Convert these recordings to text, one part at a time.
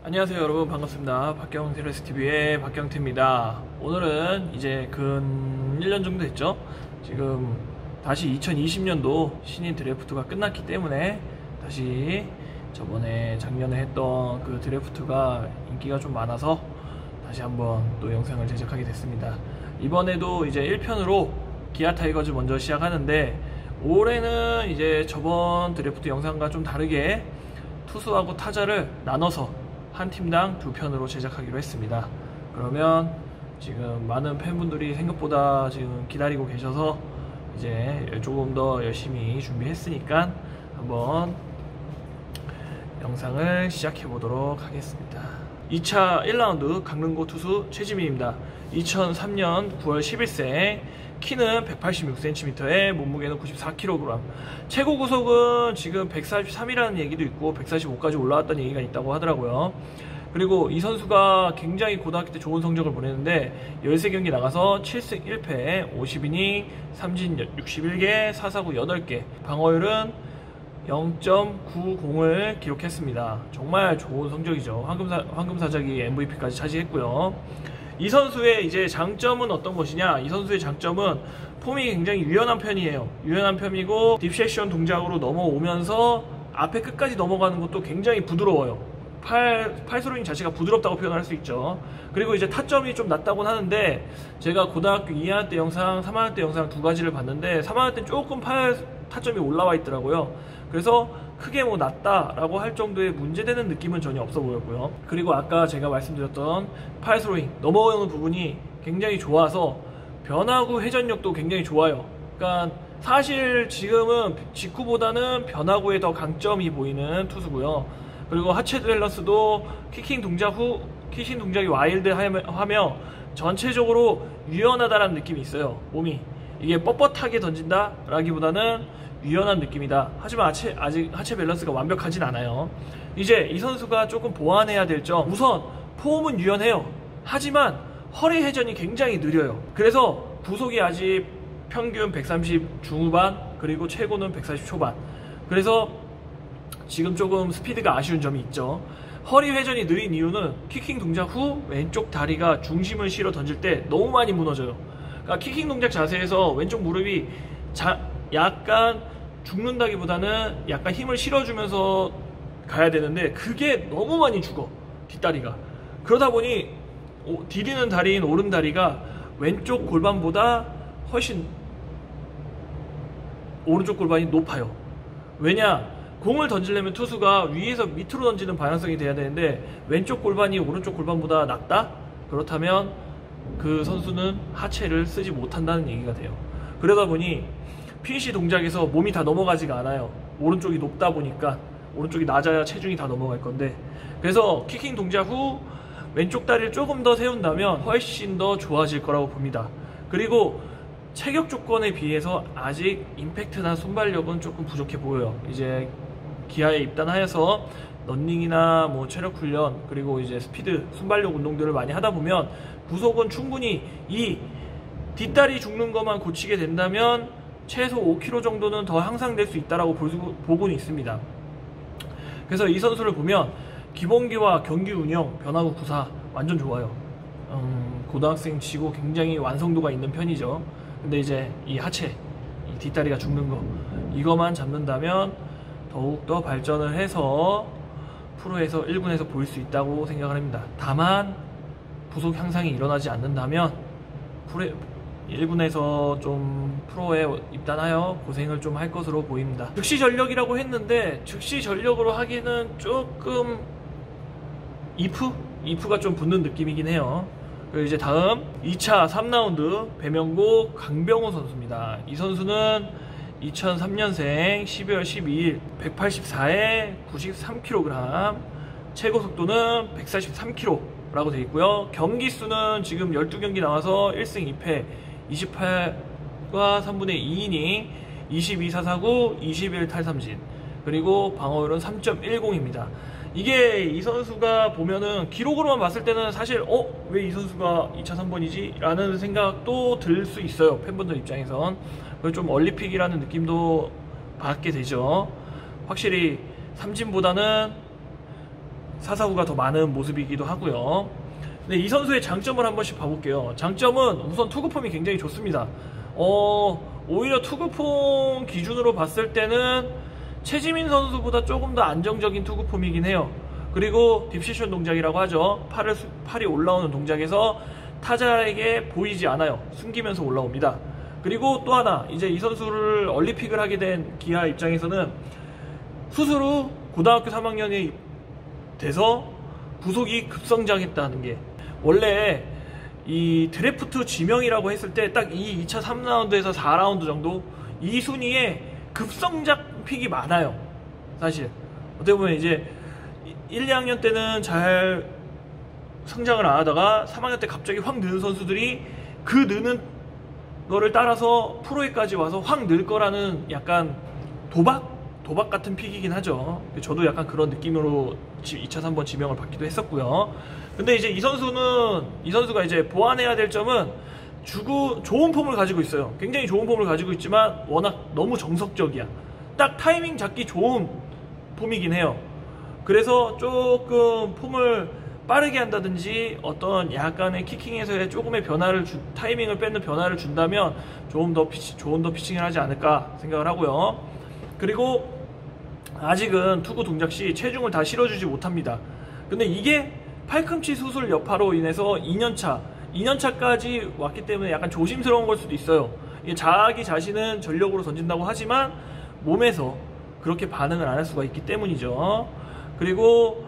안녕하세요 여러분, 반갑습니다. 박경태 레스TV의 박경태입니다. 오늘은 이제 근 1년 정도 됐죠. 지금 다시 2020년도 신인 드래프트가 끝났기 때문에 다시 저번에 작년에 했던 그 드래프트가 인기가 좀 많아서 다시 한번 또 영상을 제작하게 됐습니다. 이번에도 이제 1편으로 기아 타이거즈 먼저 시작하는데, 올해는 이제 저번 드래프트 영상과 좀 다르게 투수하고 타자를 나눠서 한 팀당 2편으로 제작하기로 했습니다. 그러면 지금 많은 팬분들이 생각보다 지금 기다리고 계셔서 이제 조금 더 열심히 준비했으니까 한번 영상을 시작해 보도록 하겠습니다. 2차 1라운드 강릉고 투수 최지민입니다. 2003년 9월 10일생, 키는 186cm에 몸무게는 94kg, 최고 구속은 지금 143이라는 얘기도 있고 145까지 올라왔다는 얘기가 있다고 하더라고요. 그리고 이 선수가 굉장히 고등학교 때 좋은 성적을 보냈는데 13경기 나가서 7승 1패 50이닝 3진 61개 4사구 8개, 방어율은 0.90을 기록했습니다. 정말 좋은 성적이죠. 황금사자기 MVP까지 차지했고요. 이 선수의 이제 장점은 어떤 것이냐? 이 선수의 장점은 폼이 굉장히 유연한 편이에요. 유연한 편이고 딥섹션 동작으로 넘어오면서 앞에 끝까지 넘어가는 것도 굉장히 부드러워요. 팔스로잉 자체가 부드럽다고 표현할 수 있죠. 그리고 이제 타점이 좀 낮다고는 하는데, 제가 고등학교 2학년 때 영상, 3학년 때 영상 두 가지를 봤는데 3학년 때 조금 타점이 올라와 있더라고요. 그래서 크게 뭐 낮다라고 할 정도의 문제되는 느낌은 전혀 없어 보였고요. 그리고 아까 제가 말씀드렸던 팔스로잉 넘어오는 부분이 굉장히 좋아서 변화구 회전력도 굉장히 좋아요. 그러니까 사실 지금은 직구보다는 변화구에 더 강점이 보이는 투수고요. 그리고 하체 밸런스도 킥킹 동작이 와일드하며 전체적으로 유연하다라는 느낌이 있어요. 몸이 이게 뻣뻣하게 던진다 라기보다는 유연한 느낌이다. 하지만 아직 하체 밸런스가 완벽하진 않아요. 이제 이 선수가 조금 보완해야 될 점, 우선 폼은 유연해요. 하지만 허리 회전이 굉장히 느려요. 그래서 구속이 아직 평균 130 중후반, 그리고 최고는 140 초반. 그래서 지금 조금 스피드가 아쉬운 점이 있죠. 허리 회전이 느린 이유는 킥킹 동작 후 왼쪽 다리가 중심을 실어 던질 때 너무 많이 무너져요. 그러니까 킥킹 동작 자세에서 왼쪽 무릎이 약간 죽는다기보다는 약간 힘을 실어주면서 가야 되는데 그게 너무 많이 죽어, 뒷다리가. 그러다 보니 디디는 다리인 오른다리가 왼쪽 골반보다 훨씬 오른쪽 골반이 높아요. 왜냐? 공을 던지려면 투수가 위에서 밑으로 던지는 방향성이 돼야 되는데 왼쪽 골반이 오른쪽 골반보다 낮다? 그렇다면 그 선수는 하체를 쓰지 못한다는 얘기가 돼요. 그러다 보니 피니시 동작에서 몸이 다 넘어가지가 않아요. 오른쪽이 높다 보니까, 오른쪽이 낮아야 체중이 다 넘어갈 건데, 그래서 킥킹 동작 후 왼쪽 다리를 조금 더 세운다면 훨씬 더 좋아질 거라고 봅니다. 그리고 체격 조건에 비해서 아직 임팩트나 순발력은 조금 부족해 보여요. 이제 기아에 입단하여서 런닝이나 뭐 체력 훈련, 그리고 이제 스피드, 순발력 운동들을 많이 하다 보면 구속은 충분히 이 뒷다리 죽는 것만 고치게 된다면 최소 5kg 정도는 더 향상될 수 있다라고 보고는 있습니다. 그래서 이 선수를 보면 기본기와 경기 운영, 변화구 구사 완전 좋아요. 고등학생 치고 굉장히 완성도가 있는 편이죠. 근데 이제 이 하체, 이 뒷다리가 죽는 거, 이거만 잡는다면 더욱더 발전을 해서 프로에서 1군에서 보일 수 있다고 생각을 합니다. 다만 구속 향상이 일어나지 않는다면 1군에서 좀 프로에 입단하여 고생을 좀 할 것으로 보입니다. 즉시 전력이라고 했는데 즉시 전력으로 하기는 조금 이프가 좀 붙는 느낌이긴 해요. 그리고 이제 다음 2차 3라운드 배명고 강병호 선수입니다. 이 선수는 2003년생 12월 12일 184에 93kg, 최고 속도는 143km라고 되어 있고요. 경기 수는 지금 12경기 나와서 1승 2패 28과 3분의 2이닝 22 4사구 21 탈삼진, 그리고 방어율은 3.10입니다. 이게 이 선수가 보면은 기록으로만 봤을 때는 사실 왜 이 선수가 2차 3번이지? 라는 생각도 들 수 있어요. 팬분들 입장에선. 좀 얼리픽이라는 느낌도 받게 되죠. 확실히 삼진보다는 사사구가 더 많은 모습이기도 하고요. 근데 이 선수의 장점을 한 번씩 봐볼게요. 장점은 우선 투구폼이 굉장히 좋습니다. 오히려 투구폼 기준으로 봤을 때는 최지민 선수보다 조금 더 안정적인 투구폼이긴 해요. 그리고 딥시션 동작이라고 하죠. 팔이 올라오는 동작에서 타자에게 보이지 않아요. 숨기면서 올라옵니다. 그리고 또 하나, 이제 이 선수를 얼리픽을 하게 된 기아 입장에서는 스스로 고등학교 3학년이 돼서 구속이 급성장했다는 게, 원래 이 드래프트 지명이라고 했을 때 딱 이 2차 3라운드에서 4라운드 정도 이 순위에 급성장 픽이 많아요. 사실 어떻게 보면 이제 1, 2학년 때는 잘 성장을 안 하다가 3학년 때 갑자기 확 느는 선수들이 그 느는 거를 따라서 프로에까지 와서 확 늘 거라는 약간 도박 같은 픽이긴 하죠. 저도 약간 그런 느낌으로 2차 3번 지명을 받기도 했었고요. 근데 이제 이 선수가 이제 보완해야 될 점은 좋은 폼을 가지고 있어요. 굉장히 좋은 폼을 가지고 있지만 워낙 너무 정석적이야. 딱 타이밍 잡기 좋은 폼이긴 해요. 그래서 조금 폼을 빠르게 한다든지 어떤 약간의 키킹에서의 조금의 타이밍을 뺏는 변화를 준다면 좋은 더 피칭을 하지 않을까 생각을 하고요. 그리고 아직은 투구 동작 시 체중을 다 실어주지 못합니다. 근데 이게 팔꿈치 수술 여파로 인해서 2년차까지 왔기 때문에 약간 조심스러운 걸 수도 있어요. 이게 자기 자신은 전력으로 던진다고 하지만 몸에서 그렇게 반응을 안 할 수가 있기 때문이죠. 그리고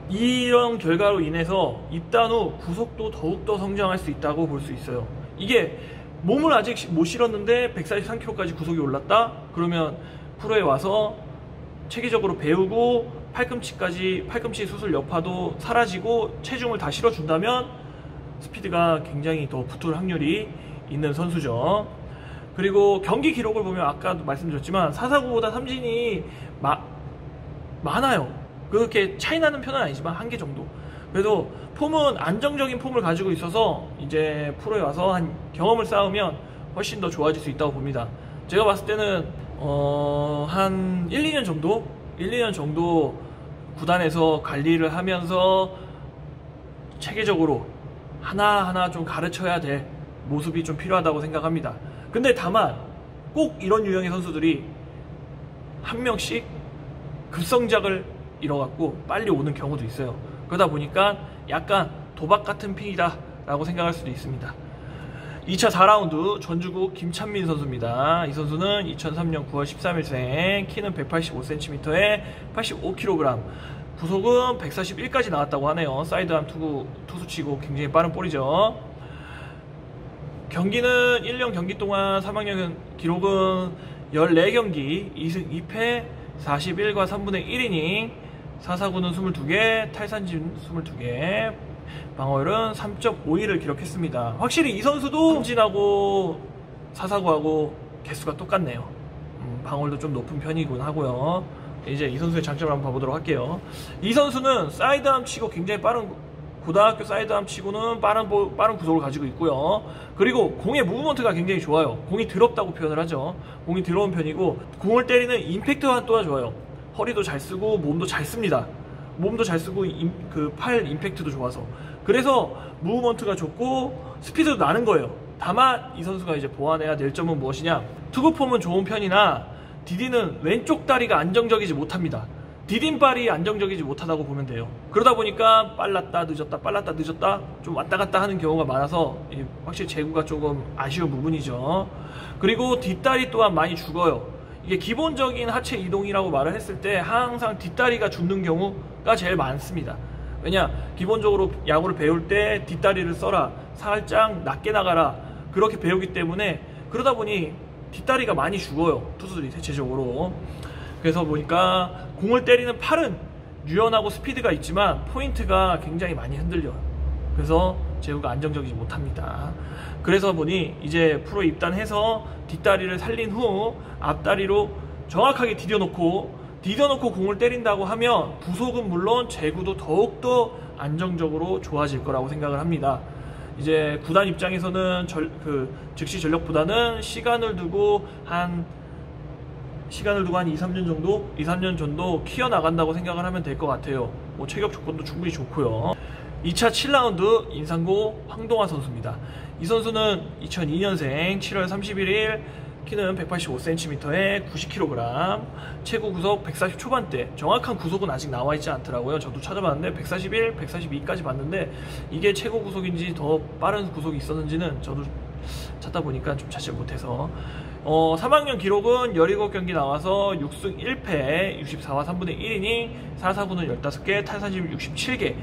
이런 결과로 인해서 입단 후 구속도 더욱더 성장할 수 있다고 볼 수 있어요. 이게 몸을 아직 못 실었는데 143kg까지 구속이 올랐다? 그러면 프로에 와서 체계적으로 배우고 팔꿈치 수술 여파도 사라지고 체중을 다 실어준다면 스피드가 굉장히 더 붙을 확률이 있는 선수죠. 그리고 경기 기록을 보면 아까도 말씀드렸지만 사사구보다 삼진이 많아요. 그렇게 차이 나는 편은 아니지만 한 개 정도. 그래도 폼은 안정적인 폼을 가지고 있어서 이제 프로에 와서 한 경험을 쌓으면 훨씬 더 좋아질 수 있다고 봅니다. 제가 봤을 때는 한 1, 2년 정도 구단에서 관리를 하면서 체계적으로 하나하나 좀 가르쳐야 될 모습이 좀 필요하다고 생각합니다. 근데 다만 꼭 이런 유형의 선수들이 한 명씩 급성장을 이뤄갖고 빨리 오는 경우도 있어요. 그러다 보니까 약간 도박 같은 픽이다 라고 생각할 수도 있습니다. 2차 4라운드 전주국 김찬민 선수입니다. 이 선수는 2003년 9월 13일생, 키는 185cm에 85kg, 부속은 141까지 나왔다고 하네요. 사이드암 투수치고 굉장히 빠른 볼이죠. 경기는 1년 경기 동안 3학년 기록은 14경기 2승 2패 41과 3분의 1이닝, 사사구는 22개, 탈삼진 22개, 방어율은 3.51을 기록했습니다. 확실히 이 선수도 삼진하고 사사구하고 개수가 똑같네요. 방어율도 좀 높은 편이군 하고요. 이제 이 선수의 장점을 한번 봐보도록 할게요. 이 선수는 사이드암 치고 굉장히 고등학교 사이드암 치고는 빠른 구속을 가지고 있고요. 그리고 공의 무브먼트가 굉장히 좋아요. 공이 더럽다고 표현을 하죠. 공이 더러운 편이고 공을 때리는 임팩트 또한 좋아요. 허리도 잘 쓰고 몸도 잘 씁니다. 몸도 잘 쓰고 그 팔 임팩트도 좋아서, 그래서 무브먼트가 좋고 스피드도 나는 거예요. 다만 이 선수가 이제 보완해야 될 점은 무엇이냐, 투구폼은 좋은 편이나 디디는 왼쪽 다리가 안정적이지 못합니다. 디딤발이 안정적이지 못하다고 보면 돼요. 그러다 보니까 빨랐다 늦었다 좀 왔다 갔다 하는 경우가 많아서 확실히 제구가 조금 아쉬운 부분이죠. 그리고 뒷다리 또한 많이 죽어요. 이게 기본적인 하체 이동이라고 말을 했을 때 항상 뒷다리가 죽는 경우가 제일 많습니다. 왜냐, 기본적으로 야구를 배울 때 뒷다리를 써라, 살짝 낮게 나가라, 그렇게 배우기 때문에, 그러다 보니 뒷다리가 많이 죽어요, 투수들이 대체적으로. 그래서 보니까 공을 때리는 팔은 유연하고 스피드가 있지만 포인트가 굉장히 많이 흔들려요. 그래서 제구가 안정적이지 못합니다. 그래서 보니 이제 프로 입단해서 뒷다리를 살린 후 앞다리로 정확하게 디뎌놓고 공을 때린다고 하면 부속은 물론 제구도 더욱더 안정적으로 좋아질 거라고 생각을 합니다. 이제 구단 입장에서는 즉시 전력보다는 시간을 두고 한 시간을 두고 한 2, 3년 정도 키워나간다고 생각을 하면 될 것 같아요. 뭐 체격 조건도 충분히 좋고요. 2차 7라운드 인상고 황동화 선수입니다. 이 선수는 2002년생 7월 31일, 키는 185cm에 90kg, 최고 구속 140 초반대. 정확한 구속은 아직 나와 있지 않더라고요. 저도 찾아봤는데 141, 142까지 봤는데 이게 최고 구속인지 더 빠른 구속이 있었는지는 저도 찾다 보니까 좀 찾지 못해서 3학년 기록은 17경기 나와서 6승 1패 64와 3분의 1이닝, 4사구는 15개, 탈삼진 67개,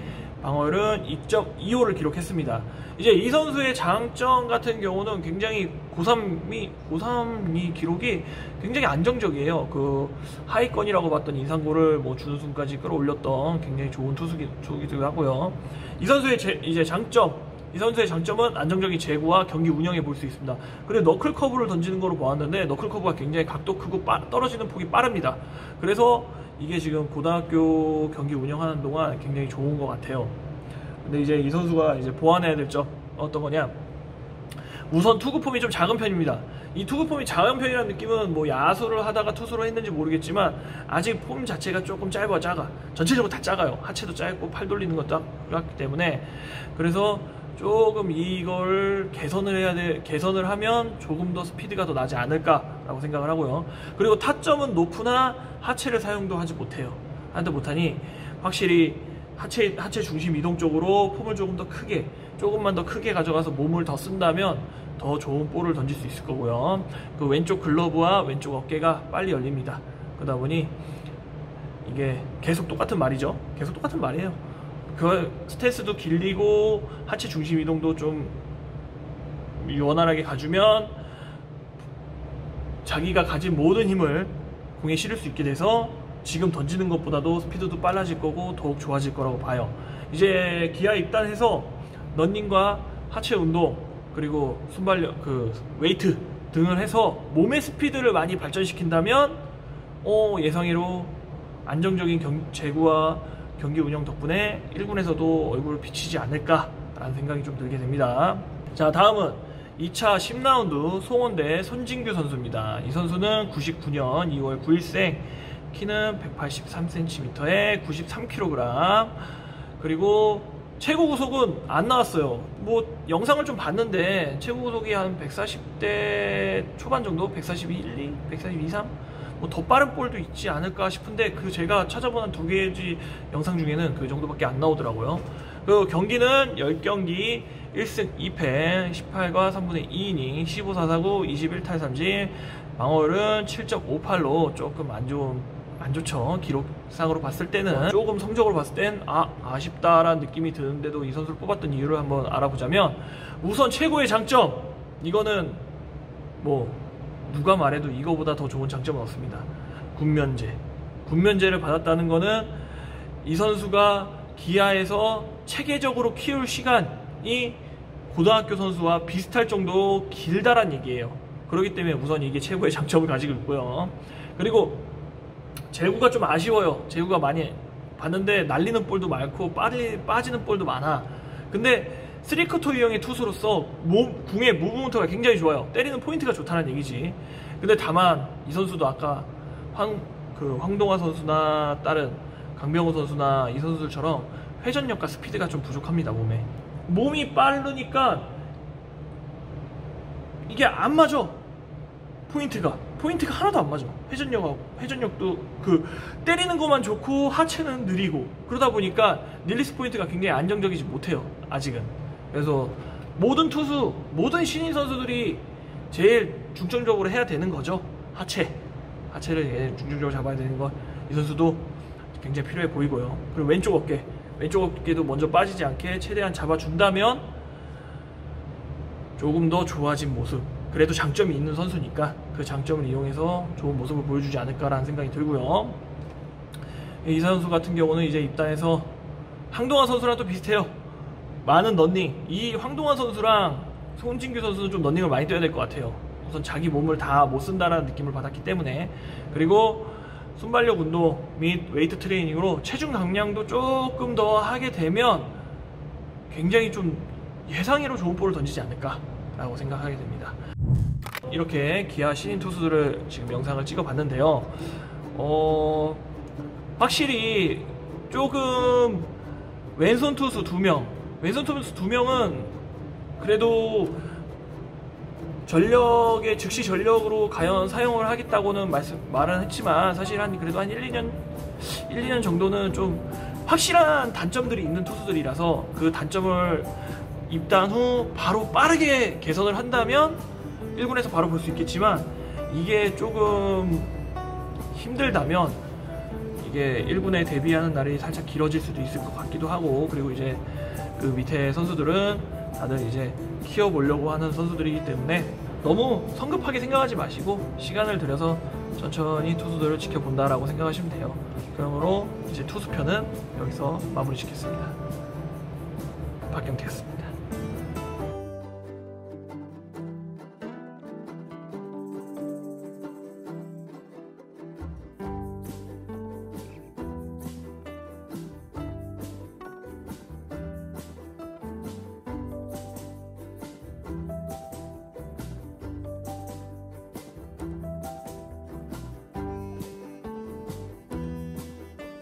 방어율은 2.25를 기록했습니다. 이제 이 선수의 장점 같은 경우는 굉장히 고3이 기록이 굉장히 안정적이에요. 그 하위권이라고 봤던 인상고를 뭐 준우승까지 끌어올렸던 굉장히 좋은 투수기도 하고요. 이 선수의 이 선수의 장점은 안정적인 제구와 경기 운영에 볼 수 있습니다. 그리고 너클 커브를 던지는 거로 보았는데 너클 커브가 굉장히 각도 크고 떨어지는 폭이 빠릅니다. 그래서 이게 지금 고등학교 경기 운영하는 동안 굉장히 좋은 것 같아요. 근데 이제 이 선수가 이제 보완해야 될 점 어떤 거냐? 우선 투구폼이 좀 작은 편입니다. 이 투구폼이 작은 편이라는 느낌은 뭐 야수를 하다가 투수로 했는지 모르겠지만 아직 폼 자체가 조금 작아. 전체적으로 다 작아요. 하체도 짧고 팔 돌리는 것도 작기 때문에, 그래서 조금 이걸 개선을 하면 조금 더 스피드가 더 나지 않을까라고 생각을 하고요. 그리고 타점은 높으나 하체를 사용도 하지 못하니 확실히 하체 중심 이동 쪽으로 폼을 조금만 더 크게 가져가서 몸을 더 쓴다면 더 좋은 볼을 던질 수 있을 거고요. 그 왼쪽 글러브와 왼쪽 어깨가 빨리 열립니다. 그러다 보니 이게 계속 똑같은 말이죠. 계속 똑같은 말이에요. 그 스탠스도 길리고 하체 중심 이동도 좀 원활하게 가주면 자기가 가진 모든 힘을 공에 실을 수 있게 돼서 지금 던지는 것보다도 스피드도 빨라질 거고 더욱 좋아질 거라고 봐요. 이제 기아에 입단해서 런닝과 하체 운동 그리고 순발력, 웨이트 등을 해서 몸의 스피드를 많이 발전시킨다면 예상외로 안정적인 제구와 경기 운영 덕분에 1군에서도 얼굴을 비치지 않을까라는 생각이 좀 들게 됩니다. 자, 다음은 2차 10라운드 송원대 손진규 선수입니다. 이 선수는 99년 2월 9일생, 키는 183cm에 93kg, 그리고 최고 구속은 안 나왔어요. 뭐 영상을 좀 봤는데 최고 구속이 한 140대 초반 정도, 142, 1, 2, 142, 3, 뭐 더 빠른 볼도 있지 않을까 싶은데 그 제가 찾아본 한 2개의 영상 중에는 그 정도밖에 안 나오더라고요. 그 경기는 10경기 1승 2패 18과 3분의 2이닝 15사사구 21탈삼진, 방어율은 7.58로 조금 안 좋죠. 기록상으로 봤을 때는 조금 성적으로 봤을 땐 아쉽다라는 느낌이 드는데도 이 선수를 뽑았던 이유를 한번 알아보자면, 우선 최고의 장점, 이거는 뭐 누가 말해도 이거보다 더 좋은 장점은 없습니다. 군면제를 받았다는 거는 이 선수가 기아에서 체계적으로 키울 시간이 고등학교 선수와 비슷할 정도 길다란 얘기예요. 그렇기 때문에 우선 이게 최고의 장점을 가지고 있고요. 그리고 제구가 좀 아쉬워요. 제구가 많이 봤는데 날리는 볼도 많고 빠지는 볼도 많아. 근데 쓰리커터 유형의 투수로서 궁의 무브먼트가 굉장히 좋아요. 때리는 포인트가 좋다는 얘기지. 근데 다만 이 선수도 아까 황동화 선수나 다른 강병호 선수나 이 선수들처럼 회전력과 스피드가 좀 부족합니다. 몸이 빠르니까 이게 안 맞아. 포인트가 하나도 안 맞아. 회전력도 때리는 것만 좋고 하체는 느리고, 그러다 보니까 릴리스 포인트가 굉장히 안정적이지 못해요, 아직은. 그래서 모든 신인 선수들이 제일 중점적으로 해야 되는 거죠. 하체를 중점적으로 잡아야 되는 거, 이 선수도 굉장히 필요해 보이고요. 그리고 왼쪽 어깨도 먼저 빠지지 않게 최대한 잡아준다면 조금 더 좋아진 모습, 그래도 장점이 있는 선수니까 그 장점을 이용해서 좋은 모습을 보여주지 않을까라는 생각이 들고요. 이 선수 같은 경우는 이제 입단해서 황동환 선수랑 또 비슷해요. 많은 런닝. 이 황동환 선수랑 손진규 선수는 좀 런닝을 많이 뛰어야 될 것 같아요. 우선 자기 몸을 다 못 쓴다라는 느낌을 받았기 때문에. 그리고 순발력 운동 및 웨이트 트레이닝으로 체중 감량도 조금 더 하게 되면 굉장히 좀 예상외로 좋은 볼을 던지지 않을까라고 생각하게 됩니다. 이렇게 기아 신인 투수들을 지금 영상을 찍어봤는데요. 확실히 조금 왼손 투수 2명, 왼손 투수 2명은 그래도 전력의 즉시 전력으로 과연 사용을 하겠다고는 말은 했지만 사실 그래도 한 1, 2년 정도는 좀 확실한 단점들이 있는 투수들이라서 그 단점을 입단 후 바로 빠르게 개선을 한다면 1군에서 바로 볼 수 있겠지만 이게 조금 힘들다면 이게 1군에 데뷔하는 날이 살짝 길어질 수도 있을 것 같기도 하고, 그리고 이제 그 밑에 선수들은 다들 이제 키워보려고 하는 선수들이기 때문에 너무 성급하게 생각하지 마시고 시간을 들여서 천천히 투수들을 지켜본다라고 생각하시면 돼요. 그러므로 이제 투수편은 여기서 마무리 짓겠습니다. 박경태였습니다.